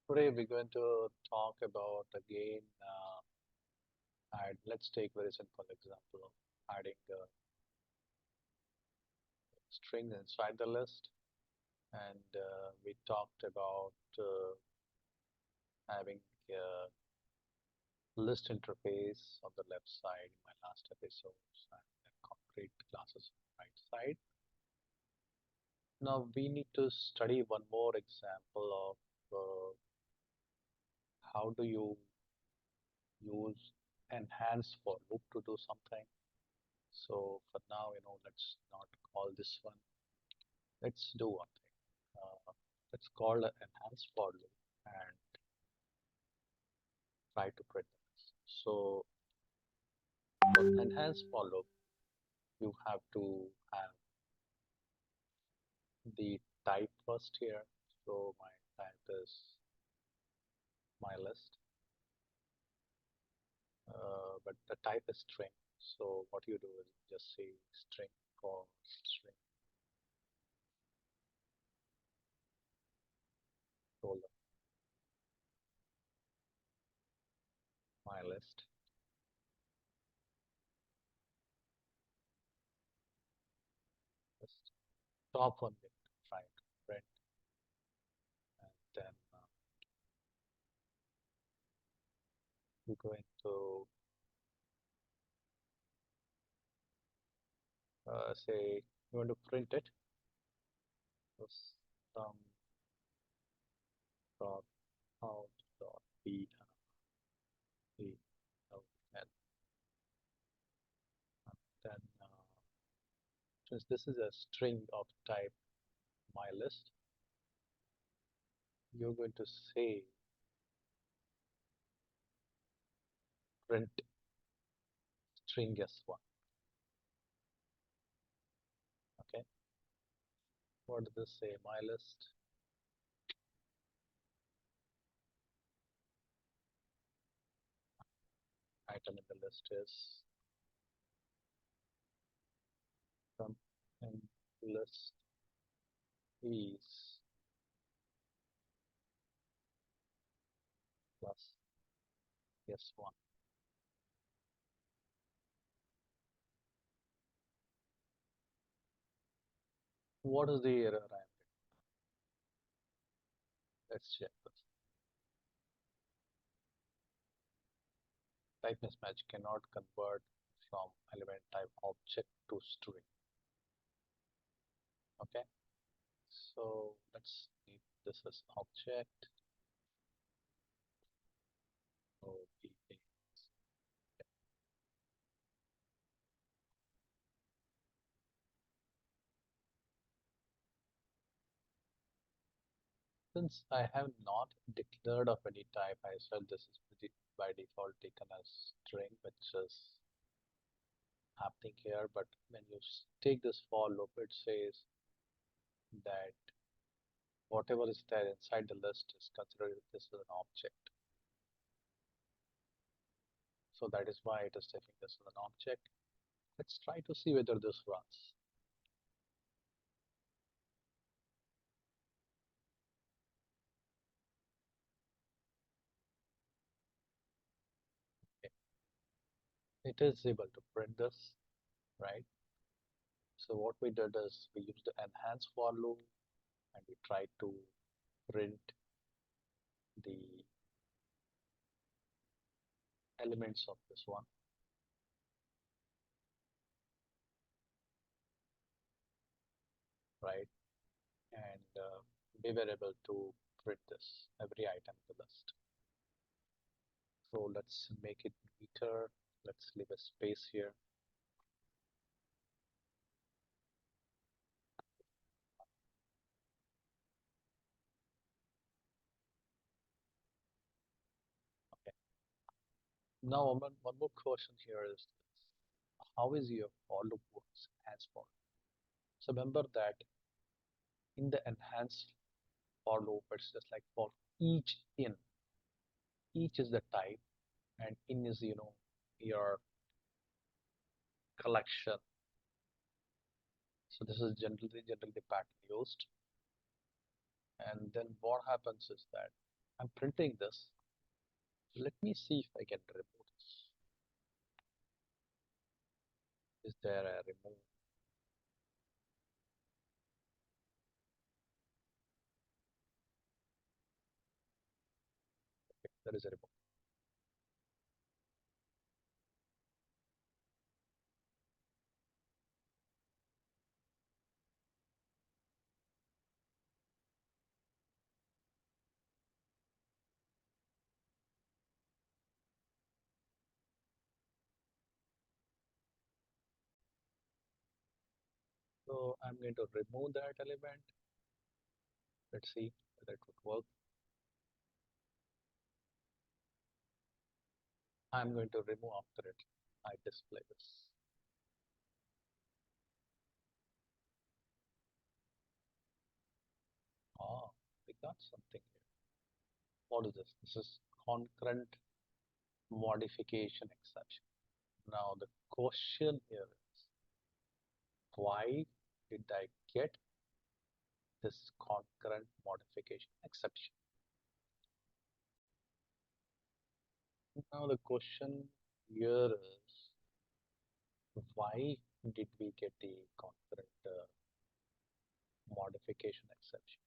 Today we're going to talk about again let's take very simple example of adding a string inside the list, and we talked about having a list interface on the left side in my last episodes and then concrete classes on the right side. Now we need to study one more example of how do you use enhance for loop to do something. So for now, let's not call this one. Let's do one thing. Let's call the enhance for loop and try to print this. So for enhance for loop, you have to have the type first here. So my type is my list, but the type is string. So what you do is just say string for string colon my list. Just stop one bit, try to print, and then we're going to say you want to print it. So sum dot out dot b b out and then since this is a string of type my list, you're going to say print string s1. Okay, what does this say? My list item in the list is from and list is plus s1. What is the error I am getting? Let's check this. Type mismatch cannot convert from element type object to string. Okay, so let's leave this as object. Okay. Since I have not declared of any type, I said this is by default taken as string, which is happening here. But when you take this for loop, it says that whatever is there inside the list is considered this as an object. So that is why it is taking this as an object. Let's try to see whether this runs. Okay. It is able to print this, right? So what we did is we used the enhance for loop and we tried to print the elements of this one, right? And we were able to print this every item in the list. So let's make it neater. Let's leave a space here. Okay. Now one more question here is how is your for loop works as for? So remember that in the enhanced for loop, it's just like for each in, each is the type, and in is your collection. So this is generally the pattern used. And then what happens is that I'm printing this. Let me see if I can remove this. Is there a remove? There is a remove. So I'm going to remove that element. Let's see whether it would work. I'm going to remove after it. I display this. Ah, we got something here. What is this? This is concurrent modification exception. Now the question here is, why did I get this concurrent modification exception? Now the question here is, why did we get the concurrent modification exception?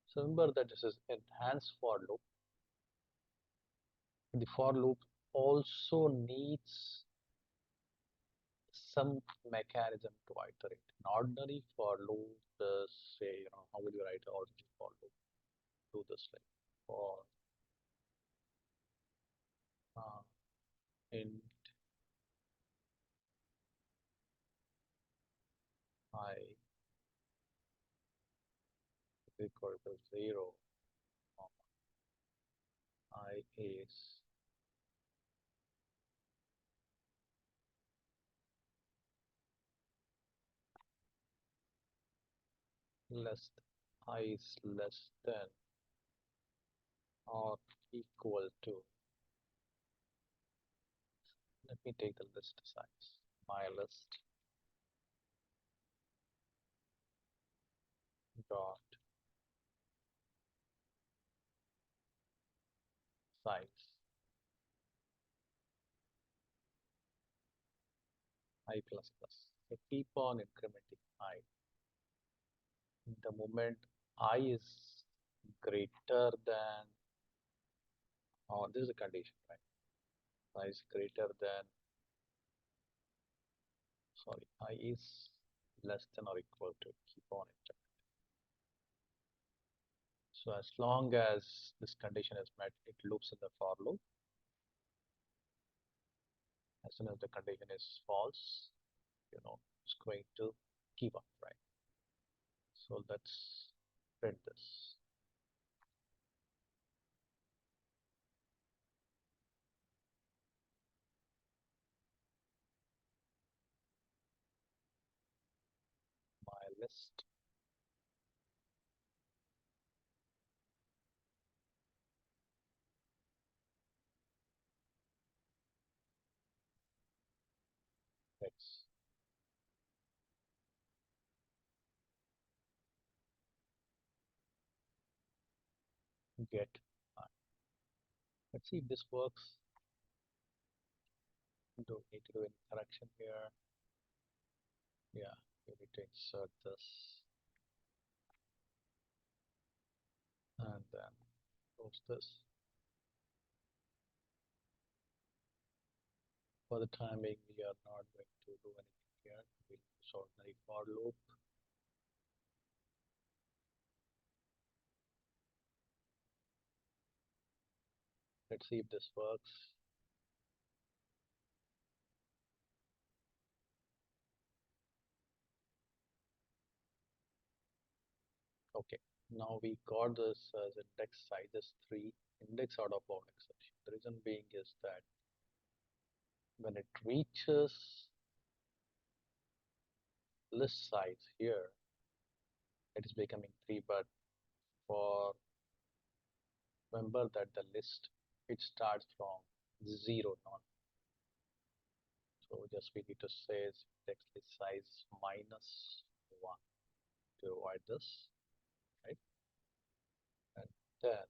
So remember that this is enhanced for loop. The for loop also needs some mechanism to iterate. An ordinary for loop is, say, how will you write an ordinary for loop? Do this like for uh, int I is equal to 0, I is less I is less than or equal to. Let me take the list size. My list dot size I plus plus. So keep on incrementing I. The moment I is greater than, oh, this is a condition, right? I is greater than, sorry, I is less than or equal to, keep on incrementing. So as long as this condition is met, it loops in the for loop. As soon as the condition is false, it's going to give up, right? So let's print this. My list x get I. Let's see if this works. Don't need to do any correction here. Yeah, we need to insert this and then close this. For the time being, we are not going to do anything here. We'll use ordinary for loop. Let's see if this works. Okay, now we got this as index size is 3, index out of bound exception. The reason being is that when it reaches list size here, it is becoming 3, but for remember that the list, it starts from 0, not. So just we need to say is index list size minus 1 to avoid this, right? Then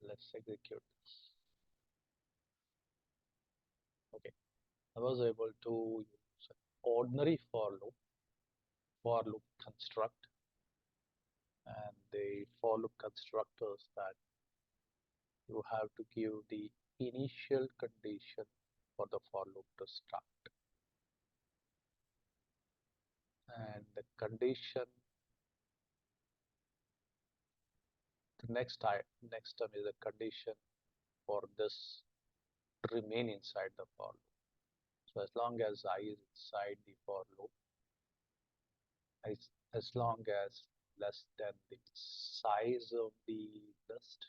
let's execute this. Okay, I was able to use an ordinary for loop construct, and the for loop constructors that you have to give the initial condition for the for loop to start, and the condition, the next term is a condition for this to remain inside the for loop. So as long as I is inside the for loop, as long as less than the size of the list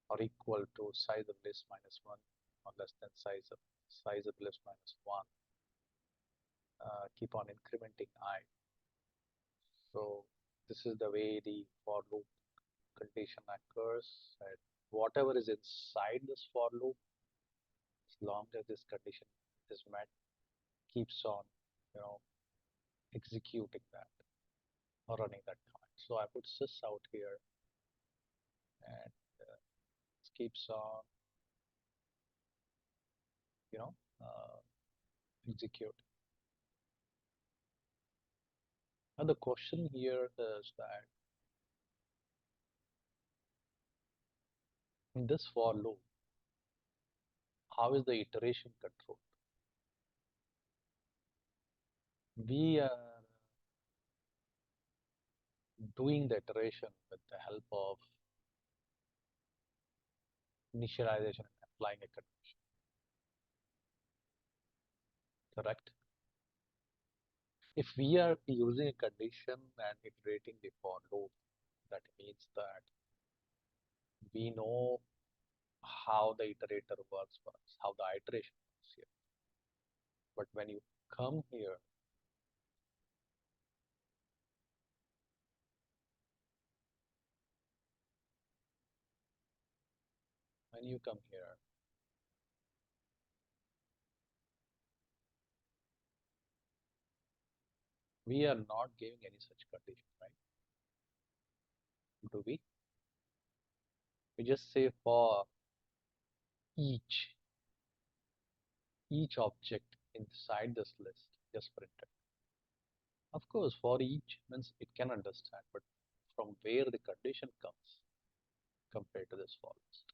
or equal to size of list minus 1 or less than size of list minus 1, keep on incrementing I. So this is the way the for loop condition occurs, and whatever is inside this for loop, as long as this condition is met, keeps on, you know, executing that or running that command. So I put sys out here, and it keeps on, you know, execute. Now the question here is that in this for loop, how is the iteration controlled? We are doing the iteration with the help of initialization and applying a condition, correct? If we are using a condition and iterating the for loop, that means that we know how the iterator works for us, how the iteration works here. But when you come here, when you come here, we are not giving any such condition, right? Do we? We just say for each object inside this list, just print it. Of course, for each means it can understand, but from where the condition comes compared to this for list.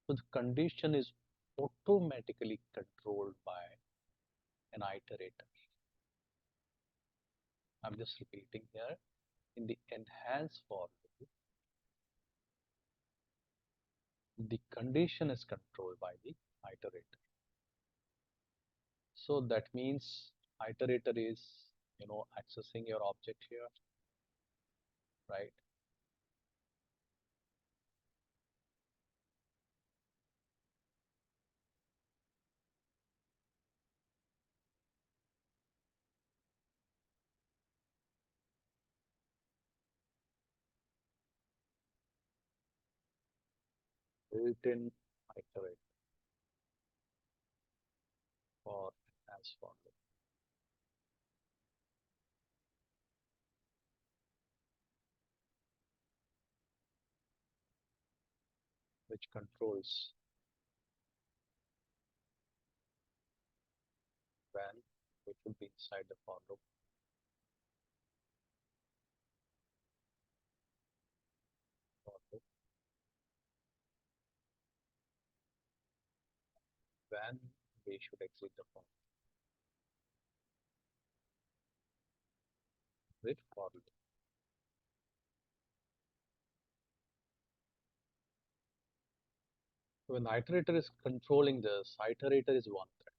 So the condition is automatically controlled by an iterator. I'm just repeating here. In the enhance for loop, the condition is controlled by the iterator. So that means iterator is, you know, accessing your object here, right? Built-in iterator for enhance for loop, which controls when it will be inside the for loop, when we should exit the for with for loop. When the iterator is controlling this, iterator is one thread.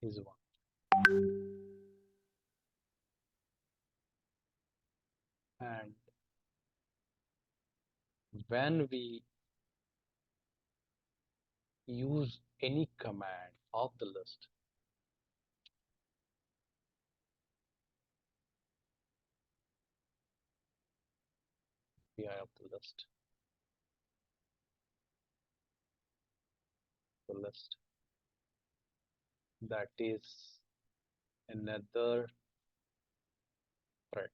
Is one. And when we use any command of the list, PI of the list, that is another thread.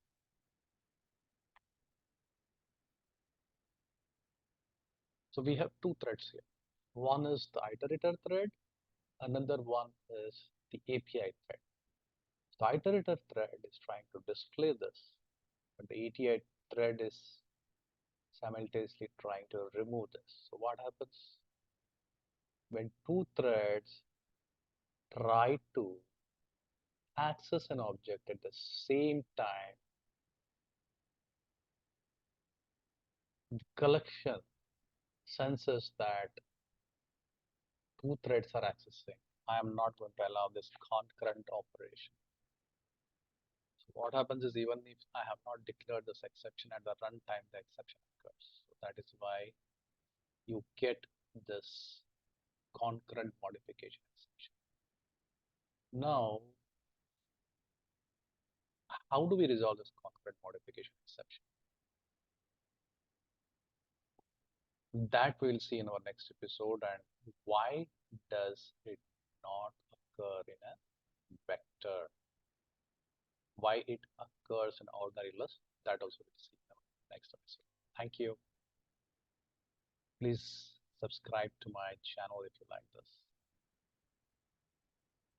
So we have two threads here. One is the iterator thread, another one is the API thread. The iterator thread is trying to display this, but the API thread is simultaneously trying to remove this. So what happens when two threads try to access an object at the same time? The collection senses that two threads are accessing. I am not going to allow this concurrent operation. So what happens is, even if I have not declared this exception at the runtime, the exception occurs. So that is why you get this concurrent modification exception. Now, how do we resolve this concurrent modification exception? That we'll see in our next episode. And why does it not occur in a vector? Why it occurs in ordinary list? That also we'll see in our next episode. Thank you. Please subscribe to my channel if you like this.